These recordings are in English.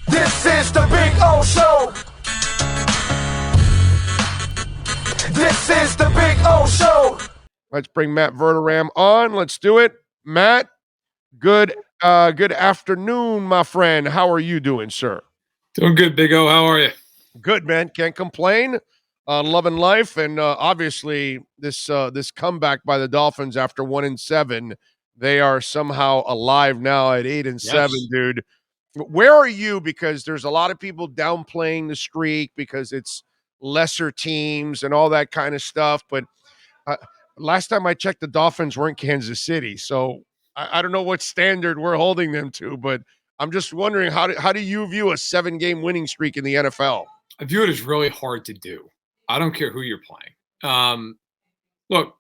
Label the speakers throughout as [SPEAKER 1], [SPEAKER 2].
[SPEAKER 1] This is the Big O Show. This is the Big O Show.
[SPEAKER 2] Let's bring Matt Verderame on. Let's do it. Matt, good afternoon, my friend. How are you doing, sir?
[SPEAKER 3] Doing good, Big O. How are you?
[SPEAKER 2] Good, man. Can't complain. Loving life, and obviously this comeback by the Dolphins after 1-7, they are somehow alive now at 8-7, dude. Where are you? Because there's a lot of people downplaying the streak because it's lesser teams and all that kind of stuff. But last time I checked, the Dolphins weren't Kansas City, so I don't know what standard we're holding them to. But I'm just wondering how do you view a 7-game winning streak in the NFL?
[SPEAKER 3] I view it as really hard to do. I don't care who you're playing. Look,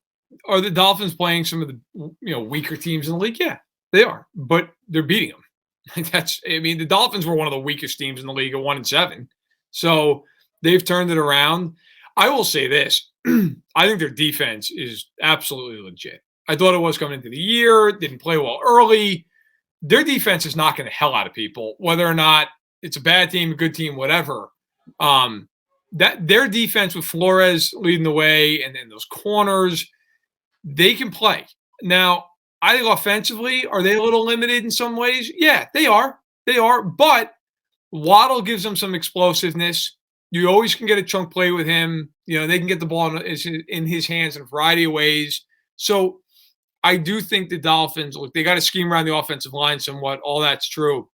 [SPEAKER 3] are the Dolphins playing some of the weaker teams in the league? Yeah, they are, but they're beating them. The Dolphins were one of the weakest teams in the league at 1-7, so they've turned it around. I will say this: I think their defense is absolutely legit. I thought it was coming into the year. Didn't play well early. Their defense is knocking the hell out of people, whether or not it's a bad team, a good team, whatever. That their defense with Flores leading the way and then those corners, they can play. Now, I think offensively, are they a little limited in some ways? Yeah, they are. They are. But Waddle gives them some explosiveness. You always can get a chunk play with him. They can get the ball in his hands in a variety of ways. So I do think the Dolphins, look, they got to scheme around the offensive line somewhat. All that's true.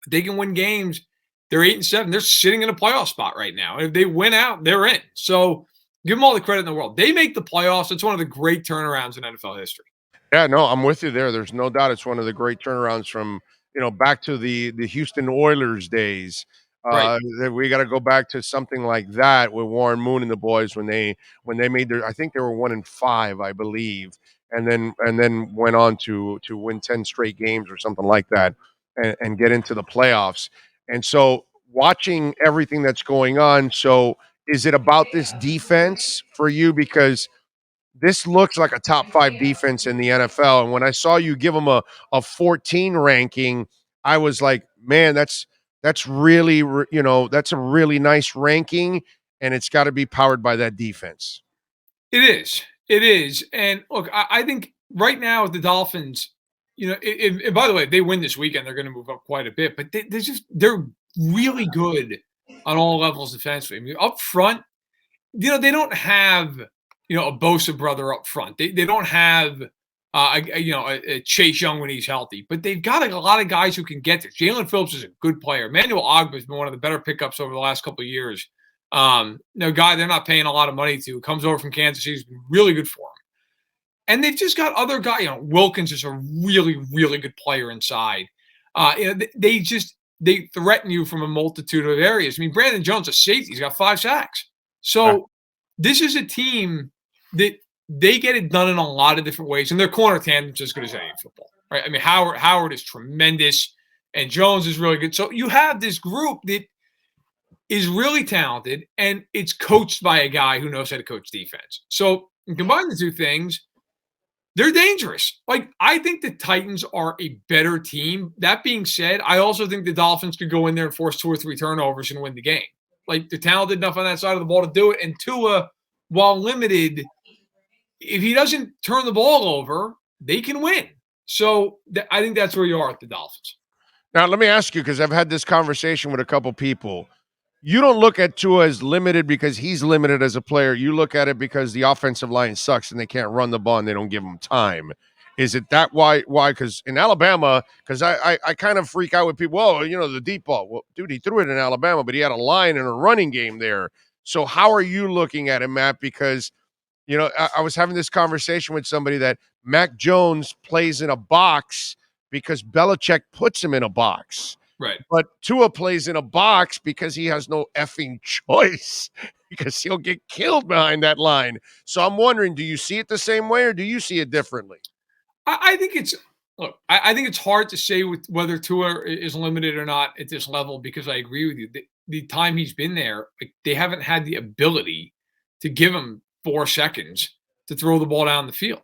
[SPEAKER 3] But they can win games. They're 8-7. They're sitting in a playoff spot right now. And if they win out, they're in. So give them all the credit in the world. They make the playoffs. It's one of the great turnarounds in NFL history.
[SPEAKER 2] Yeah, no, I'm with you there. There's no doubt it's one of the great turnarounds from, back to the Houston Oilers days.
[SPEAKER 3] Right.
[SPEAKER 2] We got to go back to something like that with Warren Moon and the boys when they made their, I think they were 1-5, I believe, and then went on to win 10 straight games or something like that and get into the playoffs. And so watching everything that's going on, so is it about this defense for you? Because this looks like a top 5 defense in the NFL. And when I saw you give them a 14 ranking, I was like, man, that's really, that's a really nice ranking. And it's got to be powered by that defense.
[SPEAKER 3] It is. It is. And look, I think right now the Dolphins, and by the way, if they win this weekend, they're going to move up quite a bit. But they're really good on all levels defensively. Up front, they don't have a Bosa brother up front. They don't have a Chase Young when he's healthy, but they've got a lot of guys who can get there. Jalen Phillips is a good player. Emmanuel Ogbah has been one of the better pickups over the last couple of years. Guy they're not paying a lot of money to, comes over from Kansas City, has been really good for him. And they've just got other guys. Wilkins is a really, really good player inside. They threaten you from a multitude of areas. Brandon Jones, a safety, he's got 5 sacks. So this is a team that they get it done in a lot of different ways, and their corner tandem's as good as any in football, right? Howard is tremendous, and Jones is really good. So you have this group that is really talented, and it's coached by a guy who knows how to coach defense. So you combine the two things, they're dangerous. I think the Titans are a better team. That being said, I also think the Dolphins could go in there and force 2 or 3 turnovers and win the game. They're talented enough on that side of the ball to do it. And Tua, while limited, if he doesn't turn the ball over, they can win. So I think that's where you are at the Dolphins.
[SPEAKER 2] Now, let me ask you, because I've had this conversation with a couple people. You don't look at Tua as limited because he's limited as a player. You look at it because the offensive line sucks and they can't run the ball and they don't give him time. Is it that why? Because in Alabama, because I kind of freak out with people, the deep ball. Well, dude, he threw it in Alabama, but he had a line and a running game there. So how are you looking at it, Matt? Because, I was having this conversation with somebody that Mac Jones plays in a box because Belichick puts him in a box.
[SPEAKER 3] Right.
[SPEAKER 2] But Tua plays in a box because he has no effing choice because he'll get killed behind that line. So I'm wondering, do you see it the same way or do you see it differently?
[SPEAKER 3] I think I think it's hard to say whether Tua is limited or not at this level because I agree with you. The time he's been there, they haven't had the ability to give him 4 seconds to throw the ball down the field.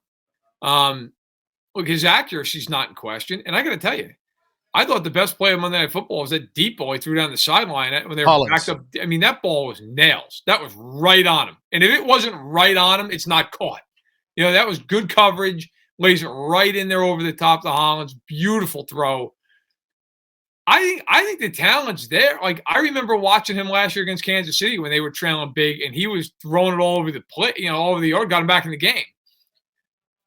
[SPEAKER 3] His accuracy is not in question. And I got to tell you, I thought the best play of Monday Night Football was that deep ball he threw down the sideline when they were
[SPEAKER 2] Collins.
[SPEAKER 3] backed up. I mean, that ball was nails. That was right on him. And if it wasn't right on him, it's not caught. That was good coverage. Lays it right in there over the top to Hollins. Beautiful throw. I think the talent's there. Like, I remember watching him last year against Kansas City when they were trailing big, and he was throwing it all over the play, all over the yard, got him back in the game.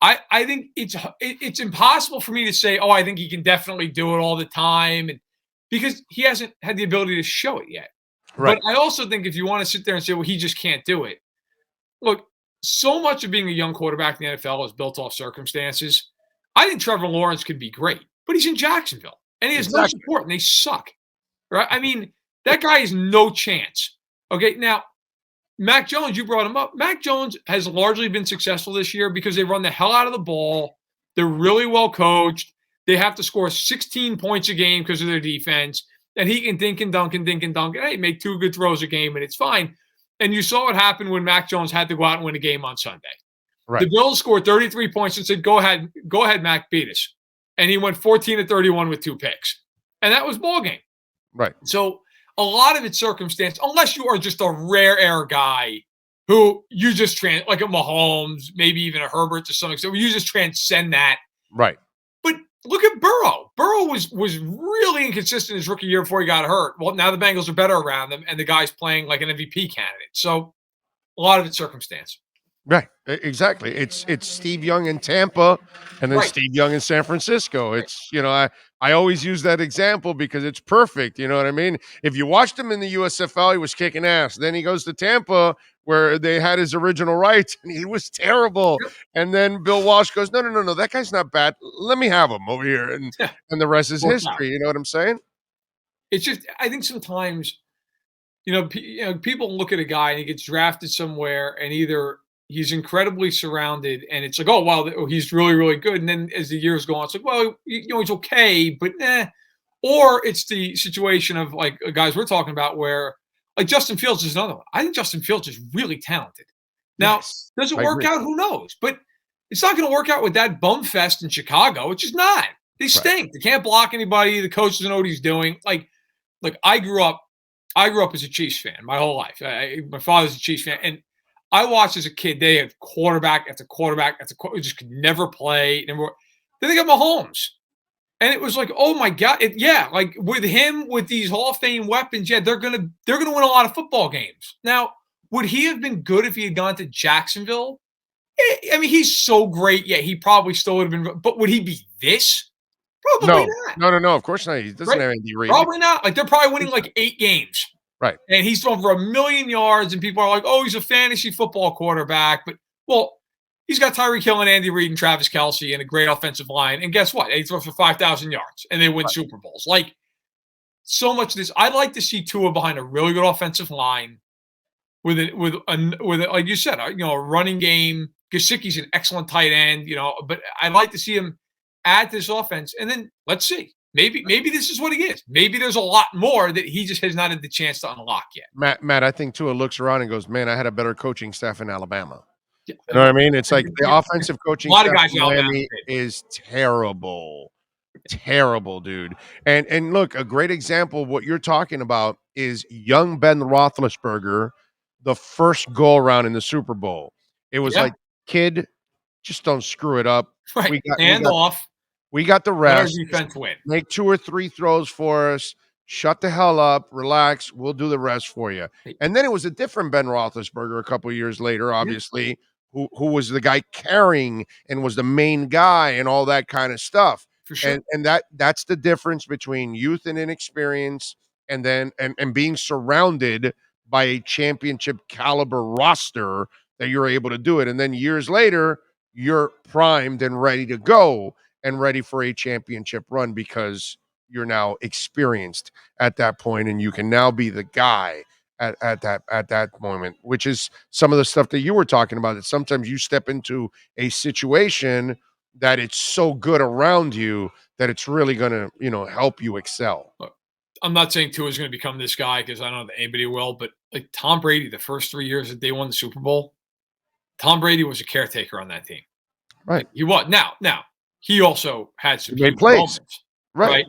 [SPEAKER 3] I think it's impossible for me to say, I think he can definitely do it all the time, and because he hasn't had the ability to show it yet.
[SPEAKER 2] Right.
[SPEAKER 3] But I also think if you want to sit there and say, well, he just can't do it. Look, so much of being a young quarterback in the NFL is built off circumstances. I think Trevor Lawrence could be great, but he's in Jacksonville, and he has no support, and they suck. Right? I mean, that guy has no chance. Okay, now, Mac Jones, you brought him up. Mac Jones has largely been successful this year because they run the hell out of the ball. They're really well coached. They have to score 16 points a game because of their defense. And he can dink and dunk and dink and dunk. And, hey, make 2 good throws a game, and it's fine. And you saw what happened when Mac Jones had to go out and win a game on Sunday. Right. The Bills scored 33 points and said, go ahead, Mac, beat us. And he went 14-31 with 2 picks. And that was ball game.
[SPEAKER 2] Right.
[SPEAKER 3] So a lot of it's circumstance, unless you are just a rare air guy who you just like a Mahomes, maybe even a Herbert to some extent, where you just transcend that.
[SPEAKER 2] Right.
[SPEAKER 3] But look at Burrow. Burrow was really inconsistent his rookie year before he got hurt. Well, now the Bengals are better around them, and the guy's playing like an MVP candidate. So a lot of it's circumstance.
[SPEAKER 2] Right, exactly. It's Steve Young in Tampa, and then Steve Young in San Francisco. It's I always use that example because it's perfect. You know what I mean? If you watched him in the USFL, he was kicking ass. Then he goes to Tampa, where they had his original rights, and he was terrible. Yep. And then Bill Walsh goes, no, that guy's not bad. Let me have him over here, and the rest is history. You know what I'm saying?
[SPEAKER 3] It's just, I think sometimes, people look at a guy and he gets drafted somewhere, and either he's incredibly surrounded, and it's like, oh, wow, he's really, really good. And then as the years go on, it's like, well, he's okay, but Or it's the situation of like guys we're talking about where like Justin Fields is another one. I think Justin Fields is really talented. Now, does it work out? Who knows? But it's not going to work out with that bum fest in Chicago. It's just not. They stink. They can't block anybody. The coach doesn't know what he's doing. Like I grew up as a Chiefs fan my whole life. My father's a Chiefs fan, and I watched as a kid. They had quarterback after quarterback after quarterback, just could never play. Then they got Mahomes, and it was like, oh my god, like with him with these Hall of Fame weapons, they're gonna win a lot of football games. Now, would he have been good if he had gone to Jacksonville? I mean, he's so great. Yeah, he probably still would have been. But would he be this? Probably not.
[SPEAKER 2] No. Of course not. He doesn't have Andy Reid.
[SPEAKER 3] Probably not. Like they're probably winning like 8 games.
[SPEAKER 2] Right.
[SPEAKER 3] And he's thrown for 1,000,000 yards, and people are like, oh, he's a fantasy football quarterback. But, he's got Tyreek Hill and Andy Reid and Travis Kelce and a great offensive line. And guess what? He throws for 5,000 yards, and they win Super Bowls. Like, so much of this. I'd like to see Tua behind a really good offensive line with like you said, a running game. Gesicki's an excellent tight end, but I'd like to see him add to this offense. And then let's see. Maybe this is what he is. Maybe there's a lot more that he just has not had the chance to unlock yet.
[SPEAKER 2] Matt, I think Tua looks around and goes, man, I had a better coaching staff in Alabama. You know what I mean? It's like the offensive coaching staff in Miami is terrible. Terrible, dude. And look, a great example of what you're talking about is young Ben Roethlisberger, the first go around in the Super Bowl. It was like, kid, just don't screw it up.
[SPEAKER 3] Right.
[SPEAKER 2] We got the rest.
[SPEAKER 3] Defense win.
[SPEAKER 2] Make 2 or 3 throws for us. Shut the hell up. Relax. We'll do the rest for you. And then it was a different Ben Roethlisberger a couple of years later, obviously, who was the guy carrying and was the main guy and all that kind of stuff.
[SPEAKER 3] For sure.
[SPEAKER 2] And that's the difference between youth and inexperience and then and being surrounded by a championship caliber roster that you're able to do it. And then years later, you're primed and ready to go and ready for a championship run because you're now experienced at that point, and you can now be the guy at that moment, which is some of the stuff that you were talking about, that sometimes you step into a situation that it's so good around you that it's really going to, help you excel.
[SPEAKER 3] Look, I'm not saying Tua is going to become this guy because I don't know that anybody will, but like Tom Brady, the first 3 years that they won the Super Bowl, Tom Brady was a caretaker on that team.
[SPEAKER 2] Right.
[SPEAKER 3] He was. Now, he also had some
[SPEAKER 2] great plays.
[SPEAKER 3] moments,
[SPEAKER 2] right?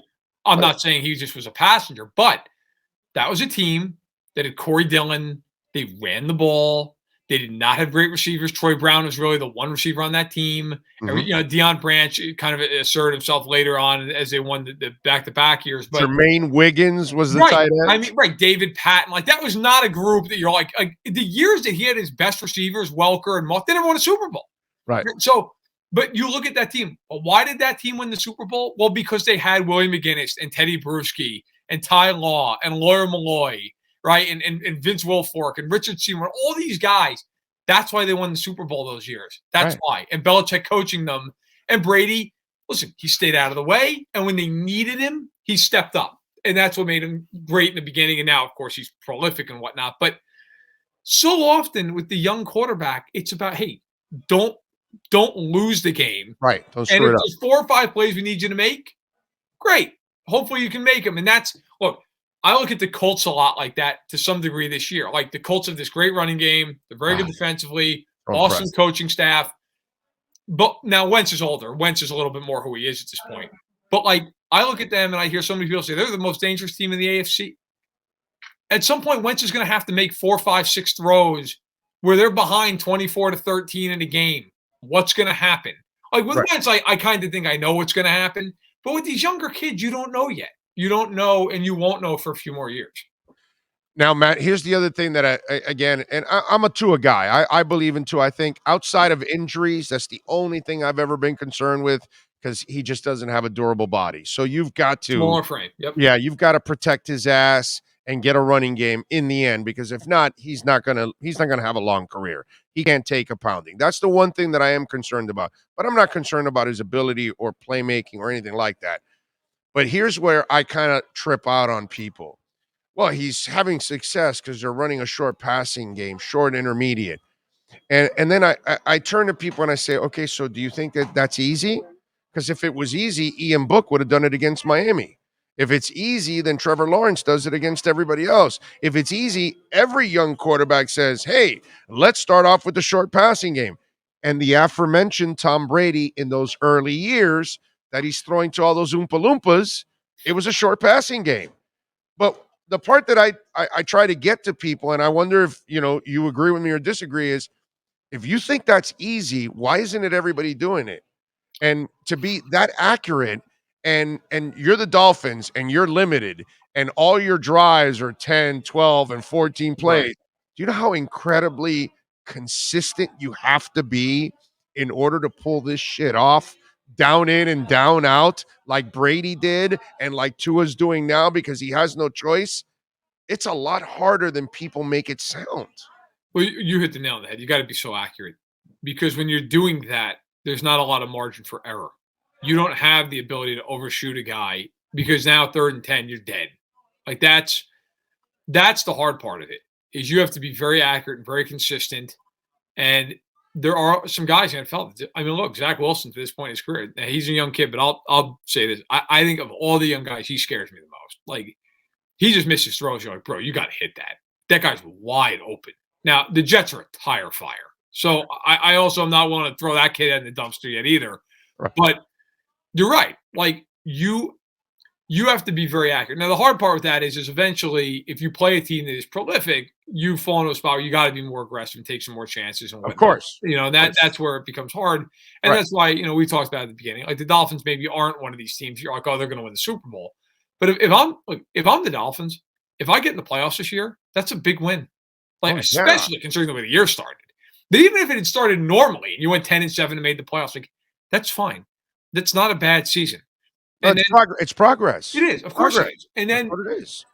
[SPEAKER 3] I'm not saying he just was a passenger, but that was a team that had Corey Dillon. They ran the ball. They did not have great receivers. Troy Brown was really the one receiver on that team. Deion Branch kind of asserted himself later on as they won the back-to-back years. But
[SPEAKER 2] Jermaine Wiggins was the tight end.
[SPEAKER 3] I mean, David Patton. Like, that was not a group that you're like the years that he had his best receivers, Welker and Moss, they never won a Super Bowl.
[SPEAKER 2] Right.
[SPEAKER 3] So, but you look at that team. Well, why did that team win the Super Bowl? Well, because they had William McGinnis and Teddy Bruschi and Ty Law and Lawyer Malloy, right? And Vince Wilfork and Richard Seymour, all these guys. That's why they won the Super Bowl those years. That's why. And Belichick coaching them. And Brady, listen, he stayed out of the way. And when they needed him, he stepped up. And that's what made him great in the beginning. And now, of course, he's prolific and whatnot. But so often with the young quarterback, it's about, hey, don't lose the game.
[SPEAKER 2] Right. Don't screw
[SPEAKER 3] and if
[SPEAKER 2] it up.
[SPEAKER 3] there's 4 or 5 plays we need you to make, great. Hopefully you can make them. And that's, look, I look at the Colts a lot like that to some degree this year. Like, the Colts have this great running game. They're very good defensively. Awesome coaching staff. But now Wentz is older. Wentz is a little bit more who he is at this point. But, like, I look at them and I hear so many people say they're the most dangerous team in the AFC. At some point, Wentz is going to have to make 4, 5, 6 throws where they're behind 24-13 in a game. What's going to happen? Like, with Wentz, I kind of think I know what's going to happen. But with these younger kids, you don't know yet. You don't know, and you won't know for a few more years.
[SPEAKER 2] Now, Matt, here's the other thing that I'm a Tua guy. I believe in Tua. I think outside of injuries, that's the only thing I've ever been concerned with, because he just doesn't have a durable body. So you've got to
[SPEAKER 3] smaller frame. Yep.
[SPEAKER 2] Yeah, you've got to protect his ass and get a running game in the end, because if not, he's not gonna have a long career. He can't take a pounding. That's the one thing that I am concerned about. But I'm not concerned about his ability or playmaking or anything like that. But here's where I kind of trip out on people. Well, he's having success because they're running a short passing game, short intermediate. And then I turn to people and I say, okay, so do you think that that's easy? Because if it was easy, Ian Book would have done it against Miami. If it's easy, then Trevor Lawrence does it against everybody else. If it's easy, every young quarterback says, hey, let's start off with the short passing game. And the aforementioned Tom Brady in those early years that he's throwing to all those Oompa Loompas, it was a short passing game. But the part that I try to get to people, and I wonder if you agree with me or disagree, is if you think that's easy, why isn't it everybody doing it? And to be that accurate, and you're the Dolphins and you're limited, and all your drives are 10, 12, and 14 plays. Right. Do you know how incredibly consistent you have to be in order to pull this shit off? Down in and down out, like Brady did and like Tua's doing now, because he has no choice. It's a lot harder than people make it sound.
[SPEAKER 3] Well, you hit the nail on the head. You got to be so accurate, because when you're doing that, there's not a lot of margin for error. You don't have the ability to overshoot a guy, because now 3rd and 10, you're dead. Like, that's the hard part of it, is you have to be very accurate and very consistent. And there are some guys in the NFL. I mean, look, Zach Wilson to this point in his career, now, he's a young kid, but I'll say this. I think of all the young guys, he scares me the most. Like, he just misses throws. You're like, bro, you got to hit that. That guy's wide open. Now, the Jets are a tire fire. So I also am not willing to throw that kid in the dumpster yet either. Right. But you're right. Like, you have to be very accurate. Now, the hard part with that is eventually, if you play a team that is prolific, you fall into a spot where you got to be more aggressive and take some more chances. And
[SPEAKER 2] of course.
[SPEAKER 3] That's where it becomes hard. And that's why, we talked about at the beginning, like, the Dolphins maybe aren't one of these teams you're like, oh, they're going to win the Super Bowl. But if I'm the Dolphins, if I get in the playoffs this year, that's a big win. Like, especially considering the way the year started. But even if it had started normally and you went 10-7 and made the playoffs, like, that's fine. That's not a bad season. And
[SPEAKER 2] it's progress.
[SPEAKER 3] It is, of course it is. And then,
[SPEAKER 2] that's what it is.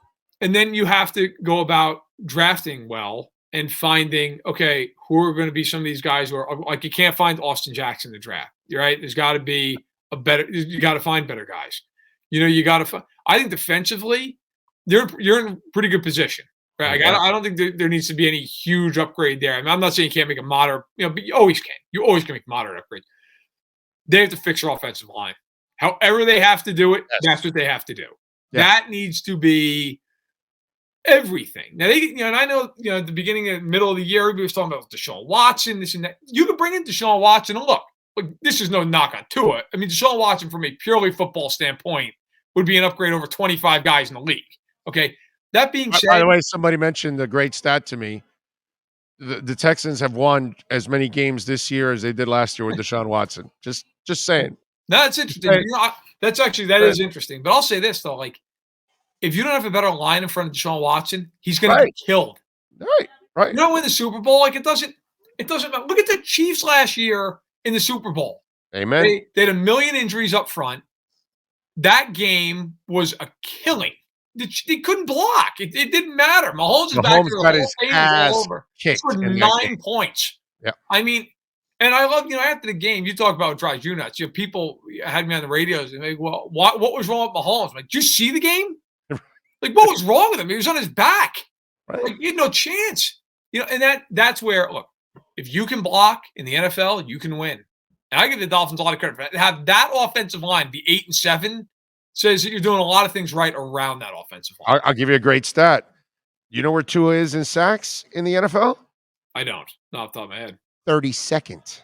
[SPEAKER 3] And then you have to go about drafting well and finding, okay, who are going to be some of these guys who are, like, you can't find Austin Jackson in the draft, right? There's got to be you got to find better guys. You got to find, I think defensively, you're in a pretty good position, right? Like, I don't think there needs to be any huge upgrade there. I mean, I'm not saying you can't make a moderate, but you always can. You always can make moderate upgrades. They have to fix their offensive line. However they have to do it, that's what they have to do. Yeah. That needs to be everything. Now, and I know, at the beginning and middle of the year, everybody was talking about Deshaun Watson, this and that. You could bring in Deshaun Watson, and look, this is no knock on Tua. I mean, Deshaun Watson, from a purely football standpoint, would be an upgrade over 25 guys in the league. Okay. That being said,
[SPEAKER 2] by the way, somebody mentioned a great stat to me. The Texans have won as many games this year as they did last year with Deshaun Watson. Just saying.
[SPEAKER 3] That's interesting.
[SPEAKER 2] Hey.
[SPEAKER 3] You know, that is interesting. But I'll say this though, like if you don't have a better line in front of Deshaun Watson, he's going to get killed.
[SPEAKER 2] Right.
[SPEAKER 3] You don't win the Super Bowl, like it doesn't matter. Look at the Chiefs last year in the Super Bowl.
[SPEAKER 2] Amen.
[SPEAKER 3] They had a million injuries up front. That game was a killing. They couldn't block. It didn't matter. Mahomes is back there.
[SPEAKER 2] Got his ass
[SPEAKER 3] all over.
[SPEAKER 2] kicked.
[SPEAKER 3] Scored 9 points.
[SPEAKER 2] Yeah.
[SPEAKER 3] I mean, and I love, after the game, you talk about what drives you nuts. People had me on the radios and they go, well, what was wrong with Mahomes? I'm like, did you see the game? Like, what was wrong with him? He was on his back.
[SPEAKER 2] Right.
[SPEAKER 3] Like, he had no chance. And that's where, look, if you can block in the NFL, you can win. And I give the Dolphins a lot of credit for that. To have that offensive line be 8-7 says that you're doing a lot of things right around that offensive line.
[SPEAKER 2] I'll give you a great stat. You know where Tua is in sacks in the NFL?
[SPEAKER 3] I don't. Not off the top of my head.
[SPEAKER 2] 32nd.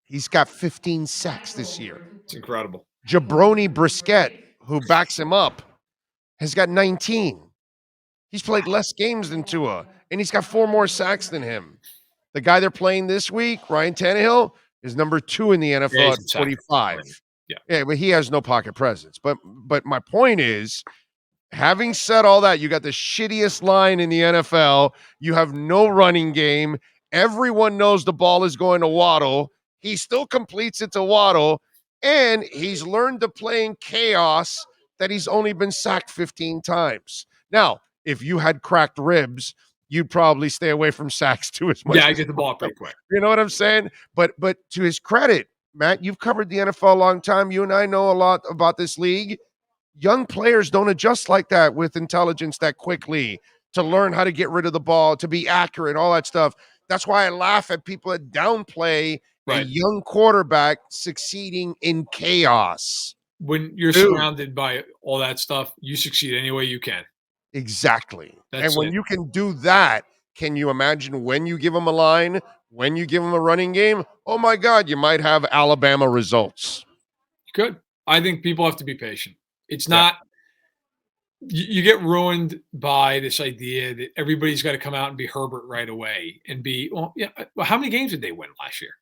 [SPEAKER 2] He's got 15 sacks this year.
[SPEAKER 3] It's incredible.
[SPEAKER 2] Jabroni Brisket, who backs him up, has got 19. He's played less games than Tua, and he's got 4 more sacks than him. The guy they're playing this week, Ryan Tannehill, is number 2 in the NFL at 45. Yeah, but he has no pocket presence. But my point is, having said all that, you got the shittiest line in the NFL. You have no running game. Everyone knows the ball is going to Waddle. He still completes it to Waddle, and he's learned to play in chaos that he's only been sacked 15 times. Now, if you had cracked ribs, you'd probably stay away from sacks too as much.
[SPEAKER 3] Yeah, I get the ball pretty quick.
[SPEAKER 2] You know what I'm saying? But to his credit, Matt, you've covered the NFL a long time. You and I know a lot about this league. Young players don't adjust like that with intelligence that quickly to learn how to get rid of the ball, to be accurate, all that stuff. That's why I laugh at people that downplay a young quarterback succeeding in chaos.
[SPEAKER 3] When you're surrounded by all that stuff, you succeed any way you can.
[SPEAKER 2] Exactly. And when you can do that, can you imagine when you give them a line, when you give them a running game? Oh, my God, you might have Alabama results.
[SPEAKER 3] You could. I think people have to be patient. It's not – you get ruined by this idea that everybody's got to come out and be Herbert right away and be – well, how many games did they win last year?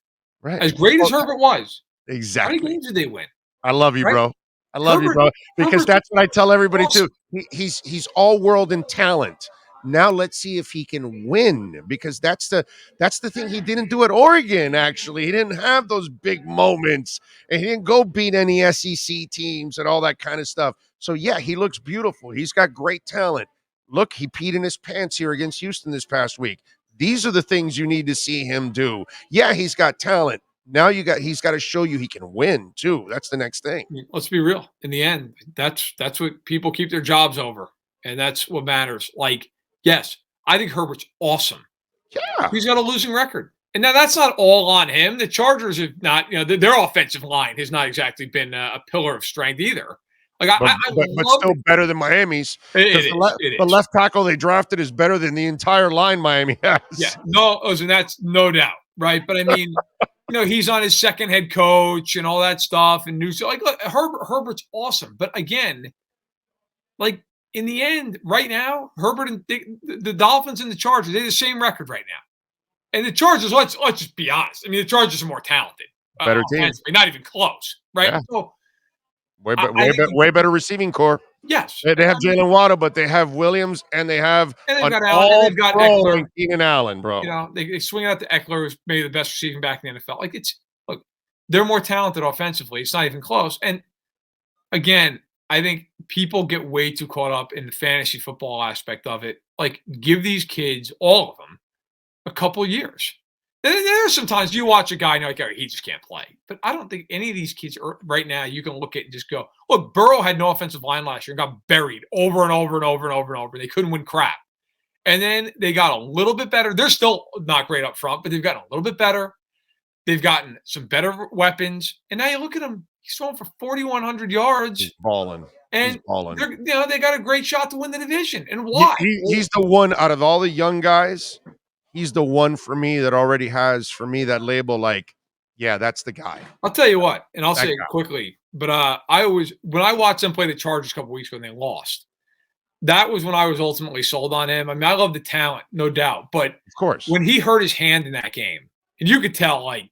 [SPEAKER 2] Right.
[SPEAKER 3] As great as Herbert was.
[SPEAKER 2] Exactly.
[SPEAKER 3] How many games did they win?
[SPEAKER 2] I love you, bro. I love you, bro. Because that's what I tell everybody, too. He's all-world in talent. Now let's see if he can win, because that's the thing he didn't do at Oregon, actually. He didn't have those big moments, and he didn't go beat any SEC teams and all that kind of stuff. So, yeah, he looks beautiful. He's got great talent. Look, he peed in his pants here against Houston this past week. These are the things you need to see him do. Yeah, he's got talent. Now he's got to show you he can win, too. That's the next thing.
[SPEAKER 3] Let's be real. In the end, that's what people keep their jobs over, and that's what matters. Like, yes, I think Herbert's awesome.
[SPEAKER 2] Yeah.
[SPEAKER 3] He's got a losing record. And now that's not all on him. The Chargers have not, their offensive line has not exactly been a pillar of strength either. Like,
[SPEAKER 2] but still better than Miami's. The left tackle they drafted is better than the entire line Miami has.
[SPEAKER 3] Yeah, and that's no doubt, right? But I mean, he's on his second head coach and all that stuff, and look, Herbert's awesome. But again, like in the end, right now, Herbert and the Dolphins and the Chargers, they have the same record right now. And the Chargers, let's just be honest. I mean, the Chargers are more talented,
[SPEAKER 2] better team,
[SPEAKER 3] not even close, right?
[SPEAKER 2] Yeah.
[SPEAKER 3] So,
[SPEAKER 2] way better receiving core.
[SPEAKER 3] Yes,
[SPEAKER 2] they have Jalen Waddle, but they have Williams, and they have
[SPEAKER 3] they've got Allen, and they've got Eckler,
[SPEAKER 2] and Keenan Allen, bro.
[SPEAKER 3] They swing it out to Eckler, who's maybe the best receiving back in the NFL. Like, look, they're more talented offensively. It's not even close. And again, I think people get way too caught up in the fantasy football aspect of it. Like, give these kids, all of them, a couple years. There's sometimes you watch a guy and you're like, he just can't play. But I don't think any of these kids right now you can look at and just go, look, Burrow had no offensive line last year and got buried over and over and over and over and over. They couldn't win crap. And then they got a little bit better. They're still not great up front, but they've gotten a little bit better. They've gotten some better weapons. And now you look at him, he's throwing for 4,100 yards.
[SPEAKER 2] He's balling.
[SPEAKER 3] And
[SPEAKER 2] he's balling.
[SPEAKER 3] They got a great shot to win the division. And why?
[SPEAKER 2] He's the one out of all the young guys. He's the one for me that already has, for me, that label, like, yeah, that's the guy.
[SPEAKER 3] I'll tell you what, and I'll say it quickly. But when I watched them play the Chargers a couple weeks ago and they lost, that was when I was ultimately sold on him. I mean, I love the talent, no doubt. But
[SPEAKER 2] Of course.
[SPEAKER 3] when he hurt his hand in that game, and you could tell, like,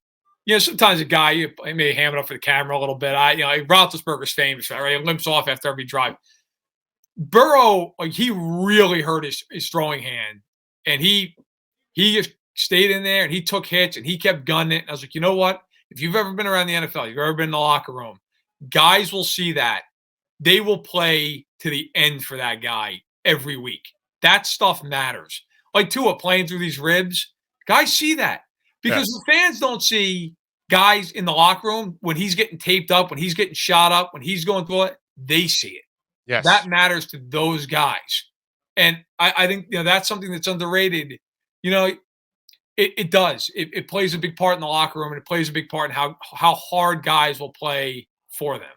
[SPEAKER 3] sometimes a guy may ham it up for the camera a little bit. Roethlisberger's famous, right? He limps off after every drive. Burrow, like, he really hurt his throwing hand, and he just stayed in there and he took hits and he kept gunning it. And I was like, you know what? If you've ever been around the NFL, you've ever been in the locker room, guys will see that. They will play to the end for that guy every week. That stuff matters. Like Tua playing through these ribs, guys see that because the fans don't see guys in the locker room when he's getting taped up, when he's getting shot up, when he's going through it. They see it.
[SPEAKER 2] Yes.
[SPEAKER 3] That matters to those guys. And I think that's something that's underrated. It does. It plays a big part in the locker room, and it plays a big part in how hard guys will play for them.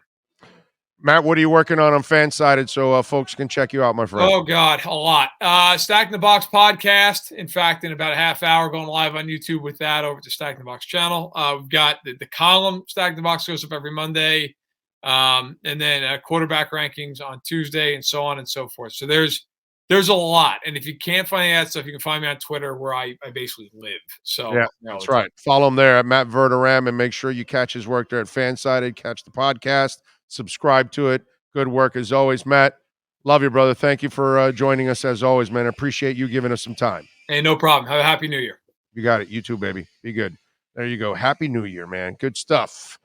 [SPEAKER 2] Matt, what are you working on Fansided so folks can check you out, my friend?
[SPEAKER 3] Oh, God, a lot. Stack in the Box podcast. In fact, in about a half hour, going live on YouTube with that over to Stack in the Box channel. We've got the column. Stack in the Box goes up every Monday. And then quarterback rankings on Tuesday and so on and so forth. So there's a lot. And if you can't find any of that stuff, you can find me on Twitter where I basically live. So
[SPEAKER 2] yeah, that's right. Follow him there at Matt Verderame and make sure you catch his work there at Fansided. Catch the podcast. Subscribe to it. Good work as always, Matt. Love you, brother. Thank you for joining us as always, man. I appreciate you giving us some time.
[SPEAKER 3] Hey, no problem. Have a happy New Year.
[SPEAKER 2] You got it. You too, baby. Be good. There you go. Happy New Year, man. Good stuff.